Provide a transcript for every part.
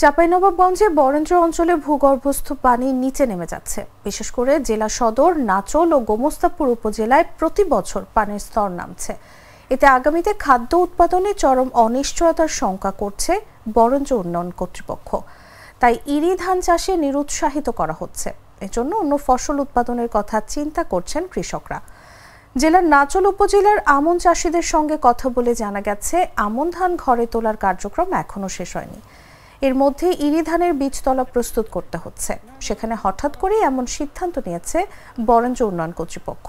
চাঁপাইনবাবগঞ্জে বরেন্দ্র অঞ্চলে ভূগর্ভস্থ পানি নিচে নেমে যাচ্ছে। বিশেষ করে জেলা সদর, নাচল ও গোমস্তাপুর উপজেলায় প্রতি বছর পানির স্তর নামছে। এতে আগামীতে খাদ্য উৎপাদনে চরম অনিশ্চয়তার শঙ্কা করছে বরেন্দ্র উন্নয়ন কর্তৃপক্ষ। তাই ইরি ধান চাষে নিরুৎসাহিত করা হচ্ছে। এজন্য অন্য ফসল উৎপাদনের কথা চিন্তা করছেন কৃষকরা। জেলার নাচল উপজেলার আমন চাষিদের সঙ্গে কথা বলে জানা গেছে, আমন ধান ঘরে তোলার কার্যক্রম এখনো শেষ হয়নি। এর মধ্যে ইরি ধানের বীজতলা প্রস্তুত করতে হচ্ছে। সেখানে হঠাৎ করে এমন সিদ্ধান্ত নিয়েছে বরেন্দ্র উন্নয়ন কর্তৃপক্ষ।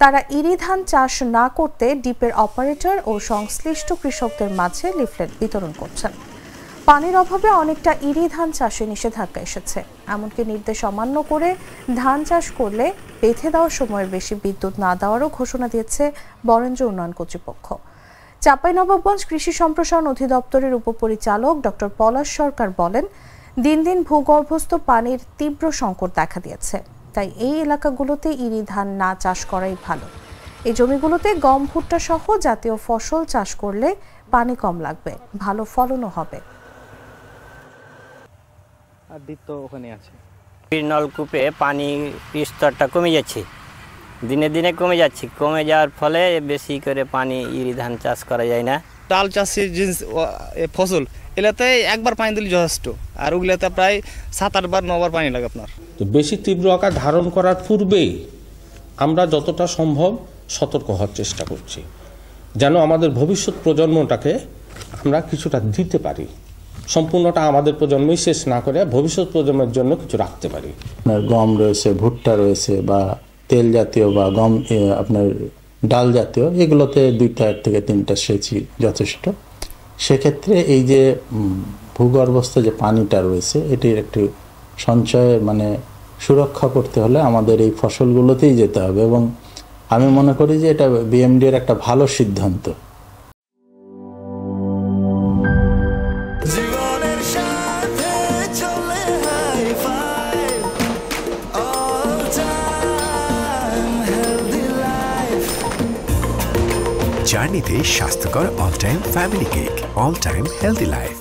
তারা ইরি ধান চাষ না করতে ডিপের অপারেটর ও সংশ্লিষ্ট কৃষকদের মাঝে লিফলেট বিতরণ করছেন। পানির অভাবে অনেকটা ইরি ধান চাষে নিষেধাজ্ঞা এসেছে। এমনকি নির্দেশ অমান্য করে ধান চাষ করলে বেঁধে দেওয়ার সময়ের বেশি বিদ্যুৎ না দেওয়ারও ঘোষণা দিয়েছে বরেন্দ্র উন্নয়ন কর্তৃপক্ষ। চাঁপাইনবাবগঞ্জ কৃষি সম্প্রসারণ অধিদপ্তরের উপপরিচালক ডক্টর পলাশ সরকার বলেন, দিন দিন ভূগর্ভস্থ পানির তীব্র সংকট দেখা দিয়েছে। তাই এই এলাকাগুলোতে ইরি ধান না চাষ করাই ভালো। এই জমিগুলোতে গম, ভুট্টা সহ জাতীয় ফসল চাষ করলে পানি কম লাগবে, ভালো ফলনও হবে। নলকূপে পানির স্তরটা কমে যাচ্ছে, দিনে দিনে কমে যাচ্ছে। কমে যাওয়ার ফলে বেশি করে পানি ইরি ধান চাষ করা যায় না। ডাল চাষের জিনিস ফসল এলাতে একবার পানি দিলে যথেষ্ট, আর ওগুলাতে প্রায় 7-8 বার 9 বার পানি লাগে আপনার। তো বেশি তীব্র আকার ধারণ করার পূর্বেই আমরা যতটা সম্ভব সতর্ক হওয়ার চেষ্টা করছি, যেন আমাদের ভবিষ্যৎ প্রজন্মটাকে আমরা কিছুটা দিতে পারি। সম্পূর্ণটা আমাদের প্রজন্মই শেষ না করে ভবিষ্যৎ প্রজন্মের জন্য কিছু রাখতে পারি। আপনার গম রয়েছে, ভুট্টা রয়েছে, বা তেল জাতীয় বা গম আপনার ডাল জাতীয়, এগুলোতে 2টা থেকে 3টা সেচই যথেষ্ট। সেক্ষেত্রে এই যে ভূগর্ভস্থ যে পানিটা রয়েছে, এটির একটি সঞ্চয় সুরক্ষা করতে হলে আমাদের এই ফসলগুলোতেই যেতে হবে, এবং আমি মনে করি যে এটা বিএমডি এর একটা ভালো সিদ্ধান্ত। জার্নিতে স্বাস্থ্যকর all time family cake, all time healthy life.